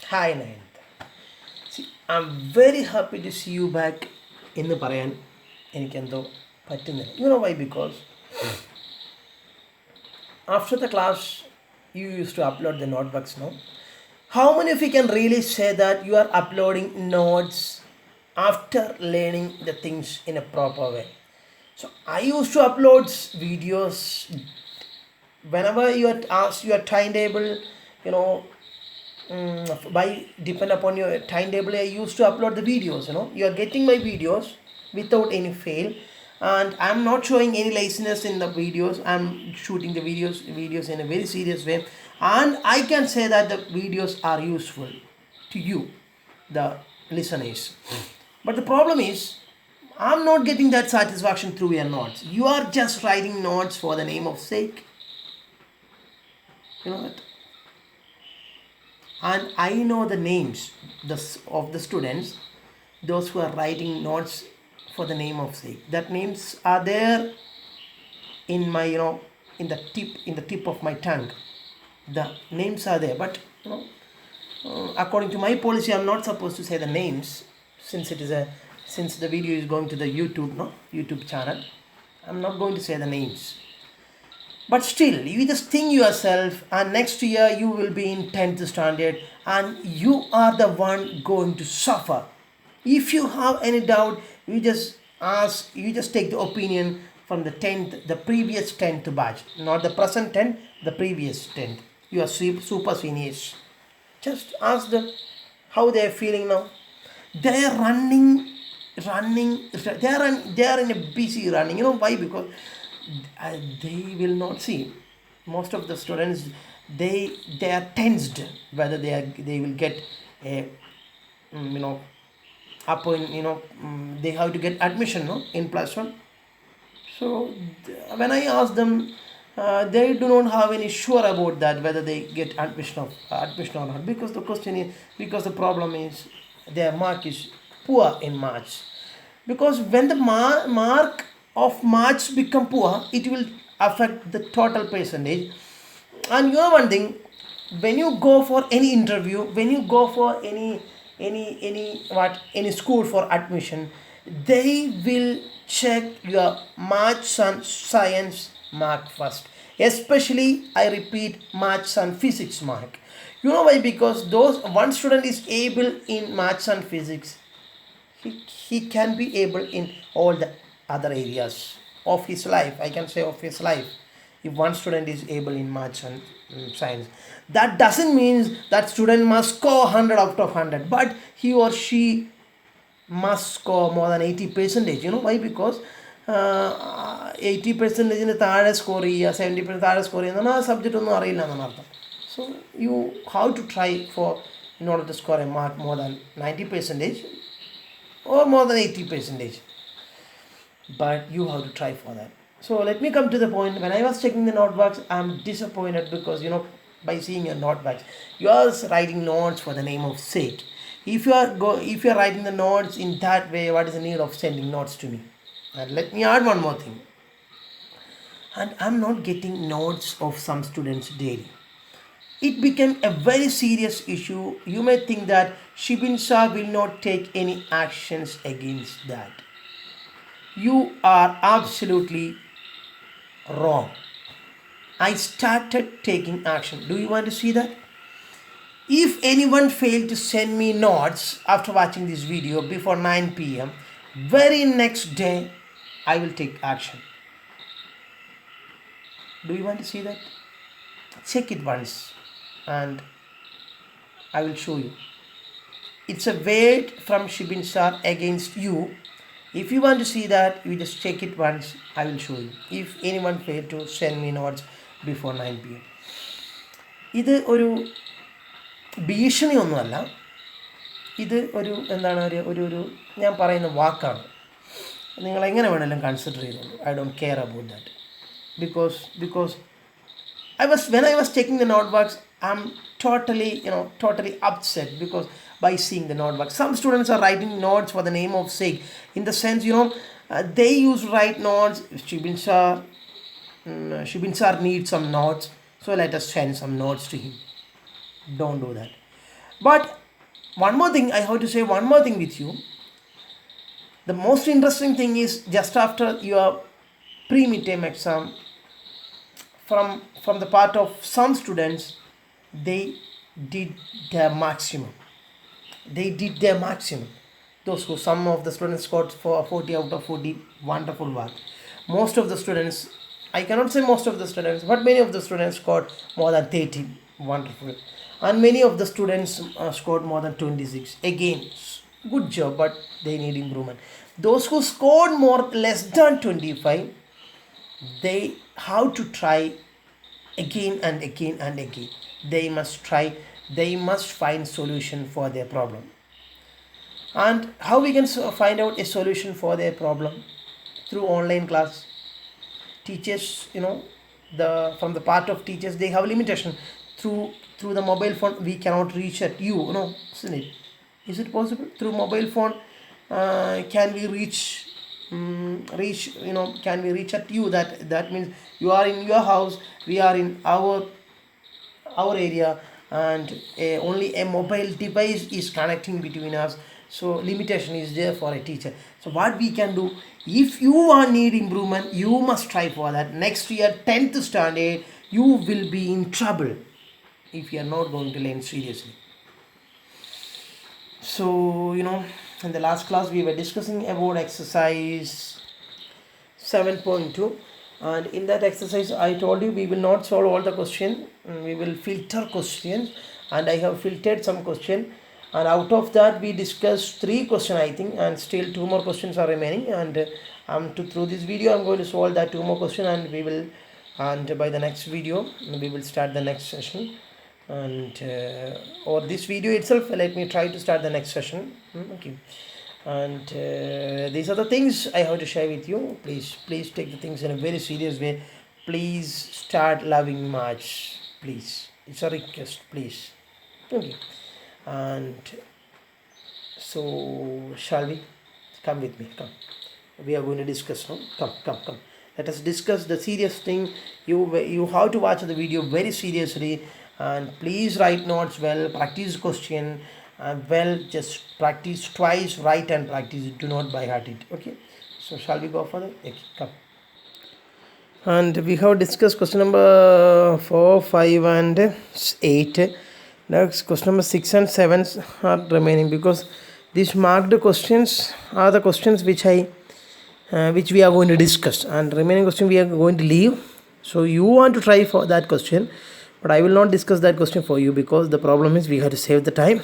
Hi Nayant. See, I'm very happy to see you back എന്ന് പറയാൻ എനിക്കെന്തോ പറ്റുന്നില്ല. You know why? Because after the class you used to upload the notebooks, no? How many of you can really say that you are uploading notes after learning the things in a proper way? So I used to upload videos whenever you are asked your timetable, you know, by depend upon your timetable. I used to upload the videos. You are getting my videos without any fail, and I'm not showing any laziness in the videos. I'm shooting the videos in a very serious way, and I can say that the videos are useful to you, the listeners. But the problem is, I'm not getting that satisfaction through your notes. You are just writing notes for the name of sake. You know that. And I know the names of the students, those who are writing notes for the name of sake. That names are there in my, in the tip of my tongue. The names are there, but according to my policy, I'm not supposed to say the names, since the video is going to the YouTube channel. I'm not going to say the names. But still, you just think yourself, and next year you will be in 10th standard, and you are the one going to suffer. If you have any doubt, you just take the opinion from the 10th, the previous 10th batch, not the present 10th, the previous 10th. You are super seniors. Just ask them how they are feeling now. They are running. They are in a busy running. You know why? Because they will not see. Most of the students, they are tensed whether they will get a upon they have to get admission, no, in +1. So when I ask them, they do not have any sure about that whether they get admission or not, because the question is, because the problem is their mark is poor in March. Because when the mark of March become poor, it will affect the total percentage. And you know one thing, when you go for any interview, when you go for any school for admission, they will check your Maths and Science mark first. Especially, I repeat, Maths and Physics mark. You know why? Because those one student is able in Maths and Physics, he can be able in all the other areas of his life. I can say of his life. If one student is able in Maths and Science, that doesn't mean that student must score 100 out of 100, but he or she must score more than 80 percentage. You know why? Because 80 percentage താഴെ score ചെയ്യുക, 70% താഴെ score ചെയ്യുന്ന ആ subject ഒന്നും അറിയില്ല എന്നാണ് അർത്ഥം. So you have to try for, in order to score a mark more than 90 percentage or more than 80 percentage, but you have to try for that. So let me come to the point. When I was checking the notebooks, I'm disappointed because by seeing your notebooks, you are writing notes for the name of sake. If you are writing the notes in that way, what is the need of sending notes to me? And let me add one more thing. And I'm not getting notes of some students daily. It became a very serious issue. You may think that Shibin Shah will not take any actions against that. You are absolutely wrong. I started taking action. Do you want to see that? If anyone failed to send me notes after watching this video before 9 p.m., very next day I will take action. Do you want to see that? Check it once and I will show you. It's a word from Shibin Sir against you. If you want to see that, you just check it once. I will show you. If anyone failed to send me notes before 9 p.m. ഇത് ഒരു ഭീഷണിയൊന്നുമല്ല, ഇത് എന്താണ് ഒരു ഞാൻ പറയുന്ന വാക്കാണ്. നിങ്ങൾ എങ്ങനെ വേണമെങ്കിലും കൺസിഡർ ചെയ്തോളൂ. I don't care about that. because when I was checking the notebooks, I'm totally upset, because by seeing the notebooks, some students are writing notes for the name of sake, in the sense, they used to write notes. Shibin sir needs some notes, so let us send some notes to him. Don't do that. But one more thing, I have to say one more thing with you. The most interesting thing is just after your pre-midterm exam, from the part of some students, they did their maximum. They did their maximum. Those who, some of the students scored for 40 out of 40, wonderful work. Most of the students, I cannot say most of the students, but many of the students scored more than 30, wonderful. And many of the students scored more than 26. Again, good job, but they need improvement. Those who scored more less than 25, they have to try again and again and again. They must try, they must find solution for their problem. And how we can find out a solution for their problem? Through online class. Teachers, the from the part of teachers, they have limitation. Through the mobile phone, we cannot reach at you, isn't it? Is it possible through mobile phone? Can we reach, can we reach at you? That means you are in your house, we are in our area, and only a mobile device is connecting between us. So limitation is there for a teacher. So what we can do, if you are need improvement, you must try for that. Next year 10th standard, you will be in trouble if you are not going to learn seriously. So in the last class we were discussing about exercise 7.2, and in that exercise I told you we will not solve all the question, we will filter questions, and I have filtered some question, and out of that we discussed 3 questions I think, and still 2 more questions are remaining, and through this video I'm going to solve that 2 more questions, and by the next video we will start the next session, and or this video itself, let me try to start the next session. Okay. And these are the things I have to share with you. Please take the things in a very serious way. Please start loving March, please. It's a request, please. Okay. And so shall we? Come with me, come. We are going to discuss now. Come. Let us discuss the serious thing. You have to watch the video very seriously, and please write notes well, practice question well, just practice twice, write and practice it, do not by heart it. Okay, so shall we go further? Okay, come. And we have discussed question number 4, 5 and 8. Next question number 6 and 7 are remaining, because these marked questions are the questions which we are going to discuss, and remaining question we are going to leave. So you want to try for that question, but I will not discuss that question for you, because the problem is we have to save the time.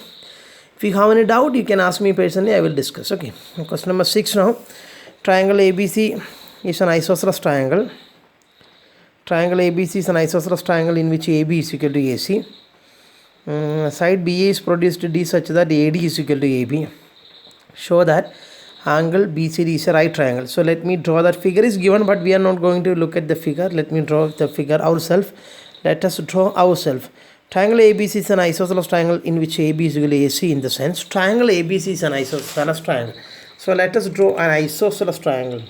If you have any doubt, you can ask me personally, I will discuss. Okay, question number 6 now. Triangle ABC is an isosceles triangle. Triangle ABC is an isosceles triangle in which AB is equal to AC. Side BA is produced D such that AD is equal to AB. Show that angle BCD is a right triangle. So let me draw that. Figure is given, but we are not going to look at the figure. Let me draw the figure ourselves. Let us draw ourselves. Triangle ABC is an isosceles triangle in which AB is equal to AC, in the sense triangle ABC is an isosceles triangle. So let us draw an isosceles triangle.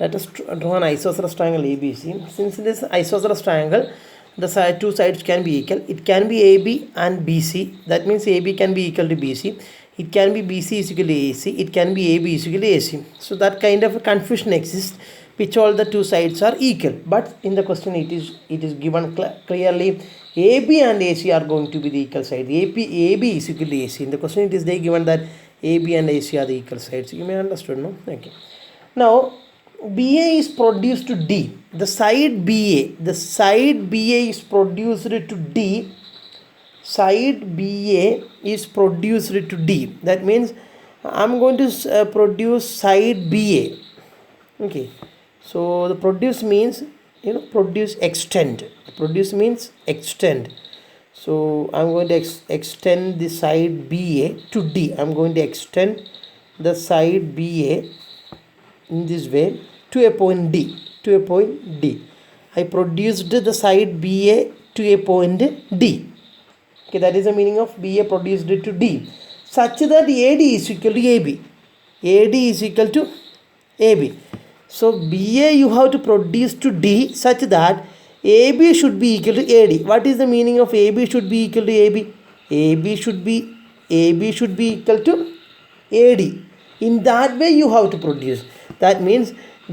Let us draw an isosceles triangle ABC. Since it is isosceles triangle, the two sides can be equal. It can be AB and BC. That means AB can be equal to BC. It can be BC is equal to AC. It can be AB is equal to AC. So that kind of a confusion exists, which all the two sides are equal. But in the question it is given clearly AB and AC are going to be the equal side. AB is equal to AC. In the question it is given that AB and AC are the equal sides. You may understand, no? Okay. Now BA is produced to D. The side BA is produced to D. Side BA is produced to D. That means I am going to produce side BA. Okay. So the produce means produce extend. Produce means extend. So I am going to extend the side BA to D. I am going to extend the side BA in this way to a point D. I produced the side BA to a point D. Okay, that is the meaning of BA produced to D, such that AD is equal to AB. AD is equal to AB. So BA you have to produce to D such that AB should be equal to AD. What is the meaning of AB should be equal to AB? AB should be equal to AD. In that way you have to produce. That means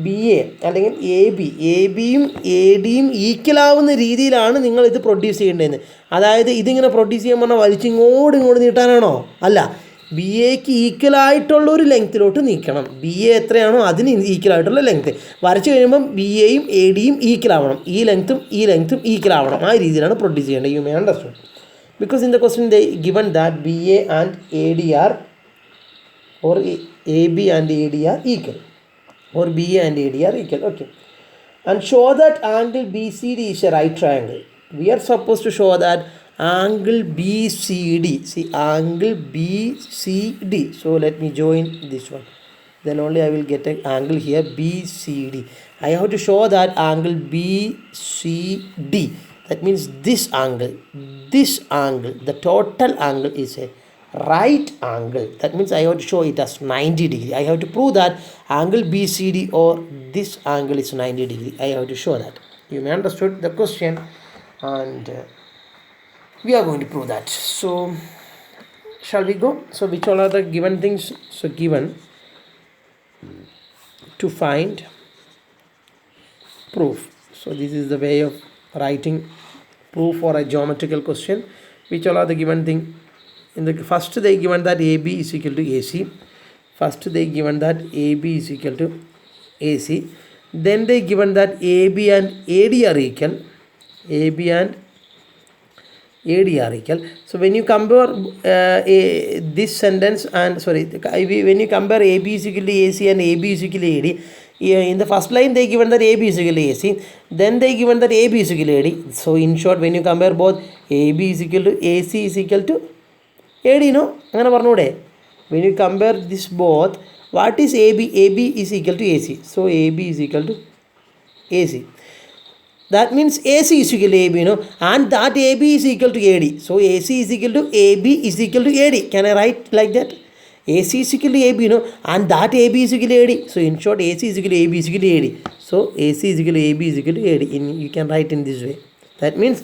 B A അല്ലെങ്കിൽ A ബിയും A ഡിയും equal ആവുന്ന രീതിയിലാണ് നിങ്ങൾ ഇത് produce ചെയ്യേണ്ടതെന്ന്. അതായത് ഇതിങ്ങനെ പ്രൊഡ്യൂസ് ചെയ്യാൻ പറഞ്ഞാൽ ഇങ്ങോട്ട് നീട്ടാനാണോ? അല്ല, ബി എക്ക് ഈക്വലായിട്ടുള്ള ഒരു ലെങ്ത്തിലോട്ട് നീക്കണം. ബി എ എത്രയാണോ അതിന് ഈക്വലായിട്ടുള്ള ലെങ്ത്ത് വരച്ച് കഴിയുമ്പം ബി എയും എ ഡിയും ഈക്വൽ ആവണം. ഈ ലെങ്ത്തും ഈക്വൽ ആവണം. ആ രീതിയിലാണ് പ്രൊഡ്യൂസ് ചെയ്യേണ്ടത്. You may understand. Because in the question they given that B A and A D R or AB and AD are equal, or BA and AD are equal. Okay. And show that angle BCD is a right triangle. We are supposed to show that angle BCD. See, angle BCD. So let me join this one. Then only I will get an angle here BCD. I have to show that angle BCD. That means this angle, the total angle is a right angle. That means I have to show it as 90 degree. I have to prove that angle BCD or this angle is 90 degree. I have to show that. You may understood the question, and we are going to prove that. So shall we go? So which all are the given things? So given to find proof. So this is the way of writing proof for a geometrical question. Which all are the given thing? In the first they given that AB is equal to AC. First they given that AB is equal to AC. Then they given that AB and AD are equal. AB and AD are equal. So when you compare this sentence and when you compare AB is equal to AC and AB is equal to AD, in the first line they given that AB is equal to AC. Then they given that AB is equal to AD. So in short, when you compare both, AB is equal to AC is equal to AD, no? അങ്ങനെ പറഞ്ഞൂടെ? When you compare this both, what is AB? AB is equal to AC. So AB is equal to AC. That means AC is equal to AB, no? And that AB is equal to AD. So AC is equal to AB is equal to AD. Can I write like that? AC is equal to AB, no? And that AB is equal to AD. So in short, AC is equal to AB is equal to AD. So AC is equal to AB is equal to AD. You can write in this way. That means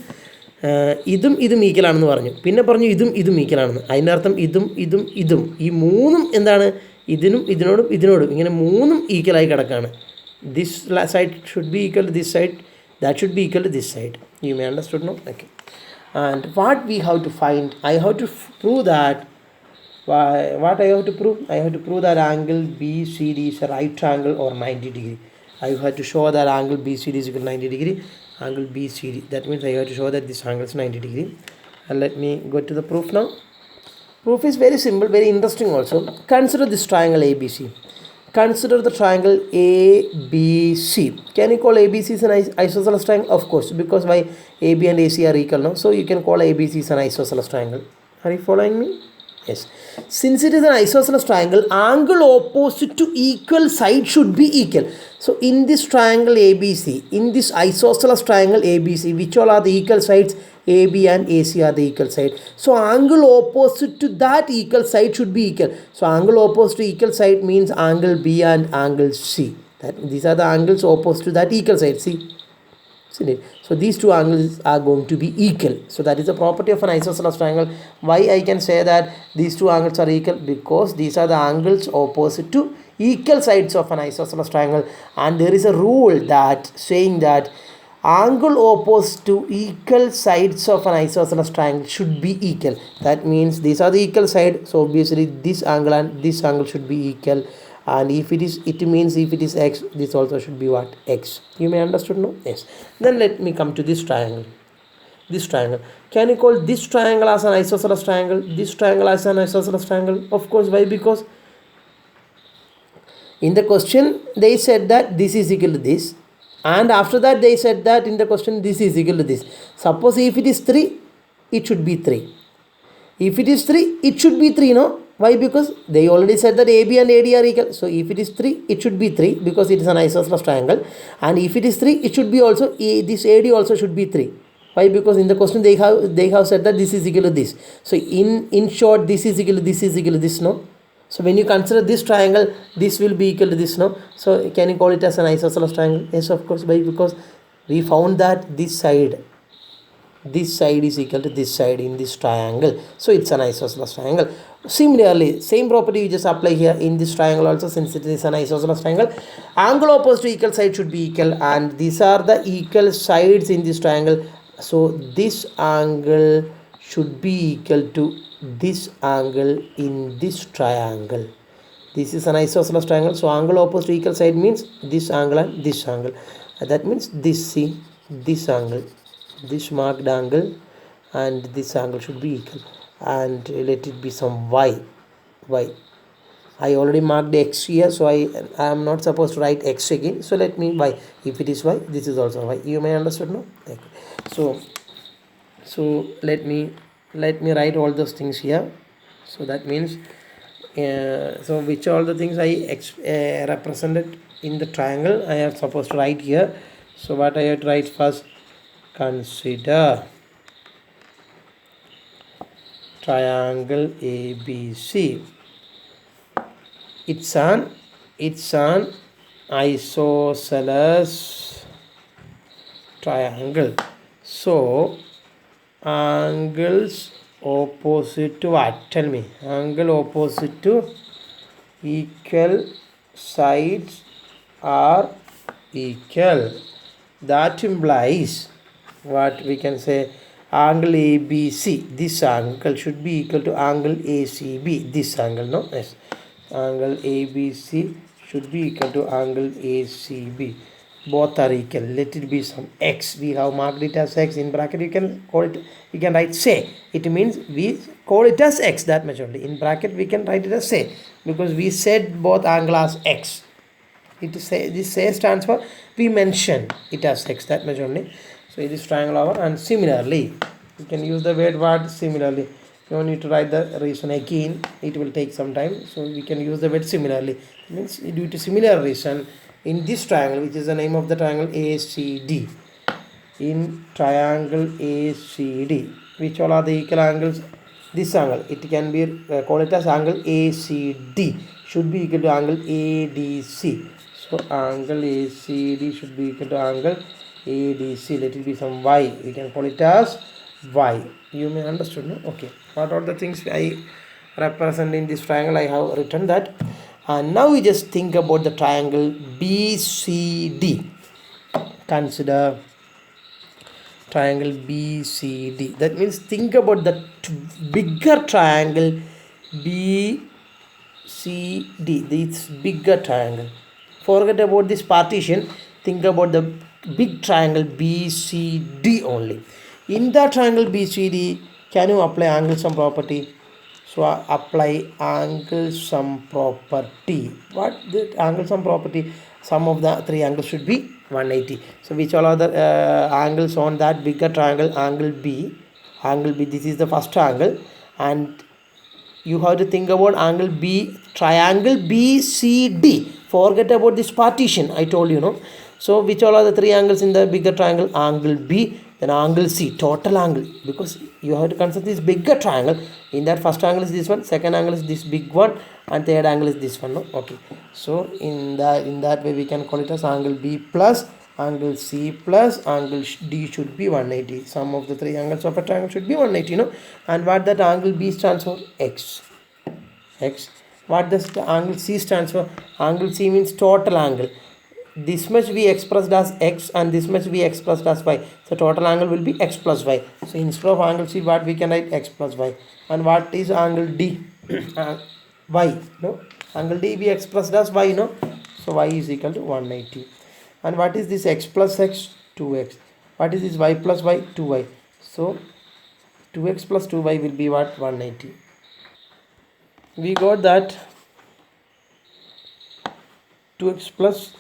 ഇതും ഈക്വലാണെന്ന് പറഞ്ഞു. പിന്നെ പറഞ്ഞു ഇതും ഈക്വലാണെന്ന്. അതിൻ്റെ അർത്ഥം ഇതും ഈ മൂന്നും എന്താണ്? ഇതിനോടും ഇങ്ങനെ മൂന്നും ഈക്വലായി കിടക്കുകയാണ്. This side should be equal to this side, that should be equal to this side. You may understood, no? Okay. And what we have to find, I have to prove that. What I have to prove? I have to prove that angle BCD is a right triangle or 90 degree. I have to show that angle BCD is equal to 90 degree. Angle BCD. That means I have to show that this angle is 90 degree. And let me go to the proof now. Proof is very simple, very interesting also. Consider this triangle ABC. Consider the triangle ABC. Can you call ABC as an isosceles triangle? Of course, because why? AB and AC are equal now. So you can call ABC as an isosceles triangle. Are you following me? Yes. Since it is an isosceles triangle, angle opposite to equal side should be equal. So in this triangle ABC, in this isosceles triangle ABC, which all are the equal sides? AB and AC are the equal side. So angle opposite to that equal side should be equal. So angle opposite to equal side means angle B and angle C. These are the angles opposite to that equal side. See? So these two angles are going to be equal. So that is the property of an isosceles triangle. Why I can say that these two angles are equal? Because these are the angles opposite to equal sides of an isosceles triangle, and there is a rule that saying that angle opposite to equal sides of an isosceles triangle should be equal. That means these are the equal side, so obviously this angle and this angle should be equal. And if it means if it is x, this also should be what? X. You may understood, no? Yes. Then let me come to this triangle. This triangle. Can you call this triangle as an isosceles triangle? This triangle as an isosceles triangle? Of course. Why? Because in the question they said that this is equal to this, and after that they said that in the question this is equal to this. Suppose if it is 3, it should be 3. If it is 3, it should be 3, no? Why? Because they already said that AB and AD are equal. So if it is 3, it should be 3 because it is an isosceles triangle. And if it is 3, it should be also, this AD also should be 3. Why? Because in the question they have said that this is equal to this. So in short, this is equal to this is equal to this, no? So when you consider this triangle, this will be equal to this, no? So can you call it as an isosceles triangle? Yes, of course. Why? Because we found that this side is equal to this side in this triangle, so it's an isosceles triangle. Similarly, same property you just apply here in this triangle also, since it is an isosceles triangle. Angle opposite to equal side should be equal, and these are the equal sides in this triangle. So this angle should be equal to this angle in this triangle. This is an isosceles triangle, so angle opposite to equal side means this angle and this angle. That means this, see, this angle, this marked angle and this angle should be equal, and let it be some y. I already marked x here, so I am not supposed to write x again, so let me y. If it is y, this is also y. You may understand, no? Okay. So let me write all those things here. So that means so which all the things I represented in the triangle I am supposed to write here. So what I have to write first: consider triangle ABC. It's an isosceles triangle. So angles opposite to what? Tell me. Angle opposite to equal sides are equal. That implies what we can say: angle ABC, this angle should be equal to angle ACB, this angle, no? Yes, angle ABC should be equal to angle ACB. Both are equal. Let it be some x. We have marked it as x in bracket. You can call it, you can write say. It means we call it as x, that much only. In bracket we can write it as say, because we said both angle as x. It is say, this say stands for we mention it as x, that much only. So it is triangle over. And similarly, you can use the word similarly. You don't need to write the reason again, it will take some time. So we can use the word similarly. It means due to similar reason, in this triangle, which is the name of the triangle ACD, in triangle ACD, which all are the equal angles? This angle, it can be call it as angle ACD, should be equal to angle ADC. So angle ACD should be equal to angle ADC. Let it be some y. We can call it as y. You may understood, no? Okay. What are the things I represent in this triangle? I have written that. And now we just think about the triangle BCD. Consider triangle BCD. That means think about the bigger triangle BCD. This bigger triangle. Forget about this partition. Think about the big triangle BCD only. In the triangle BCD, can you apply angle sum property? So apply angle sum property. What the angle sum property? Sum of the three angles should be 180. So which all are the angles on that bigger triangle? Angle B. This is the first angle, and you have to think about angle B, triangle BCD. Forget about this partition, I told you, no? So which all are the three angles in the bigger triangle? Angle B, then angle C, total angle, because you have to consider this bigger triangle. In that, first angle is this one, second angle is this big one, and third angle is this one, no? Okay, so in that way we can call it as angle B plus angle C plus angle D should be 180. Sum of the three angles of a triangle should be 180, no? And what that angle B stands for? X. What does the angle C stands for? Angle C means total angle. This much we expressed as x, and this much we expressed as y. So total angle will be x plus y. So instead of angle C, what we can write? X plus y. And what is angle D? Y. No, angle D we expressed as y, no? So y is equal to 180. And what is this x plus x? 2x. What is this y plus y? 2y. So 2x plus 2y will be what? 180. We got that 2x plus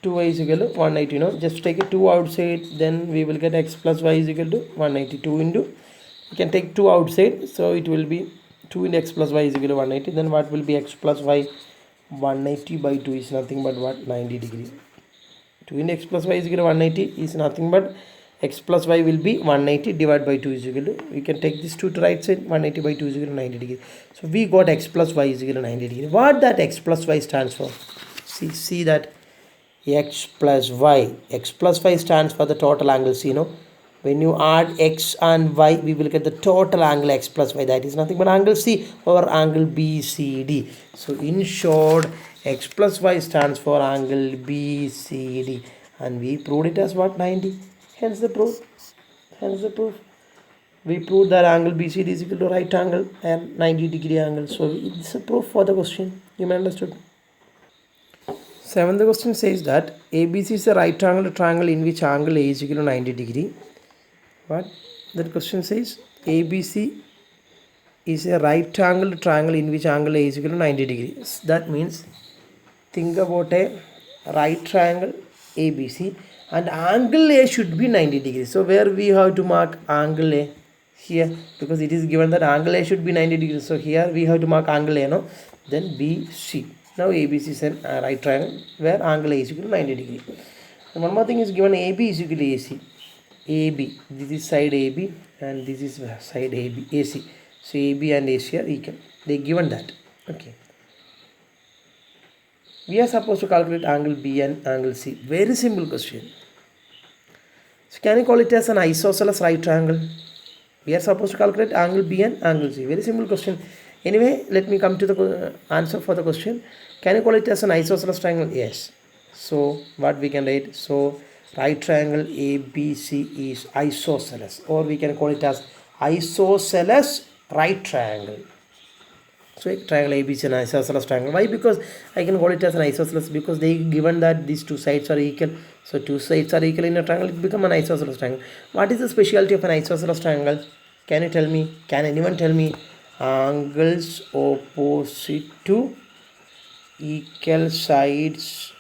2y is equal to 180. No, just take a 2 outside, then we will get x plus y is equal to 182 into, you can take 2 outside, so it will be 2 into x plus y is equal to 180. Then what will be x plus y? 180 by 2 is nothing but what? 90 degree. 2 into x plus y is equal to 180 is nothing but x plus y will be 180 divided by 2 is equal to, we can take this 2 to right side, 180 by 2 is equal to 90 degree. So we got x plus y is equal to 90 degree. What that x plus y stands for? See that x plus y stands for the total angle. See, when you add x and y, we will get the total angle x plus y, that is nothing but angle C or angle BCD. So in short, x plus y stands for angle BCD, and we proved it as what? 90. Hence the proof. We proved that angle BCD is equal to right angle and 90 degree angle. So it's a proof for the question. You may understood. Seventh question says that ABC is a right angle triangle in which angle A is equal to 90 degree. What that question says? ABC is a right angle triangle in which angle A is equal to 90 degrees. That means, think about a right triangle ABC and angle A should be 90 degrees. So where we have to mark angle A? Here, because it is given that angle A should be 90 degrees. So here we have to mark angle A, no? Then BC. Now ABC is a right triangle where angle A is equal to 90 degrees. And one more thing is given, AB is equal to AC. AB, this is side AB and this is side AB, AC. So AB and AC are equal. They given that. Okay. We are supposed to calculate angle B and angle C. Very simple question. So can you call it as an isosceles right triangle? We are supposed to calculate angle B and angle C. Very simple question. Anyway, let me come to the answer for the question. Can you call it as an isosceles triangle? Yes. So what we can write? So right triangle ABC is isosceles, or we can call it as isosceles right triangle. So triangle ABC is an isosceles triangle. Why? Because I can call it as an isosceles because they given that these two sides are equal. So two sides are equal in a triangle, it become an isosceles triangle. What is the specialty of an isosceles triangle? Can you tell me? Can anyone tell me? Angles opposite to equal sides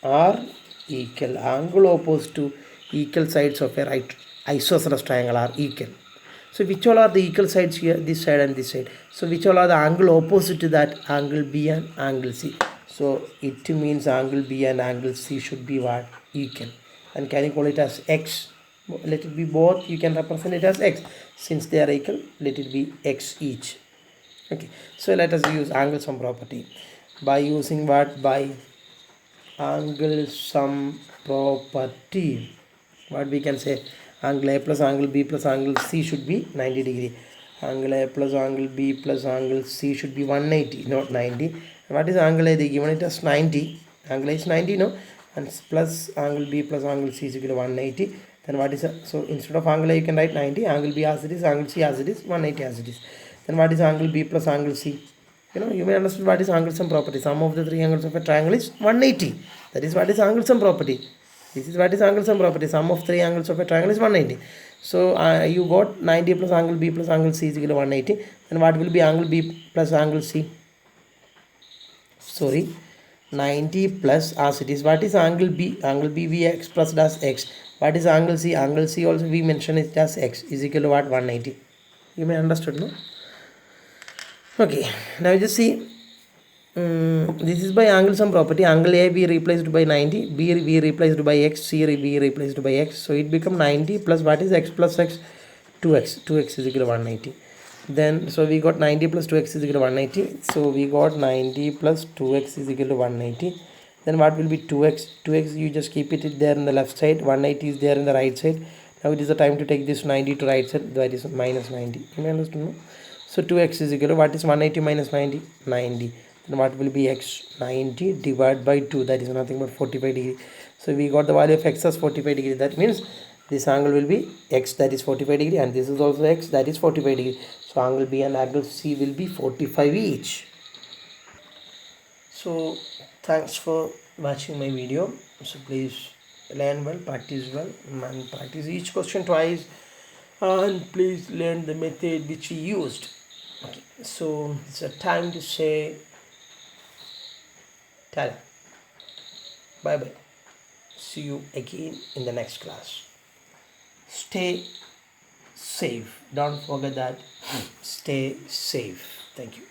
are equal. Angle opposite to equal sides of a right isosceles triangle are equal. So which all are the equal sides here? This side and this side. So which all are the angle opposite to that? Angle B and angle C. So it means angle B and angle C should be what? Equal. And can you call it as X? Let it be both. You can represent it as X. Since they are equal, let it be X each. Okay. So let us use angle sum property. By using what? By angle sum property. What we can say? Angle A plus angle B plus angle C should be 90 degree. Angle A plus angle B plus angle C should be 180, not 90. What is angle A? They given it as 90. Angle A is 90, no? And plus angle B plus angle C is equal to 180. Then what is so instead of angle A you can write 90. Angle B as it is, angle C as it is, 180 as it is. Then what is angle B plus angle C? You may understand what is angle sum property. Sum of the three angles of a triangle is 180. That is what is angle sum property. This is what is angle sum property. Sum of three angles of a triangle is 180. So you got 90 plus angle B plus angle C is equal to 180. Then what will be angle B plus angle C? Sorry, 90 plus as it is. What is angle B? Angle B we expressed as X. What is angle C? Angle C also we mentioned it as X is equal to what? 180. You may understood, no? Okay. Now just see. This is by angle sum property. Angle A we replaced by 90, B we replaced by X, C we replaced by X. So it become 90 plus what is X plus X? 2X. 2X is equal to 180. Then so we got 90 plus 2X is equal to 180. So we got 90 plus 2X is equal to 180. Then what will be 2X? 2X you just keep it there in the left side. 180 is there in the right side. Now it is the time to take this 90 to right side. That is minus 90. You may understand, no? So 2X is equal to what is 180 minus 90? 90. Then what will be X? 90 divided by 2, that is nothing but 45 degree. So we got the value of X as 45 degree. That means this angle will be X, that is 45 degree, and this is also X, that is 45 degree. So angle B and angle C will be 45 each. So thanks for watching my video. So please learn well, practice well, and practice each question twice, and please learn the method which we used. Okay, so it's a time to say tada, bye bye, see you again in the next class. Stay safe, don't forget that. Stay safe. Thank you.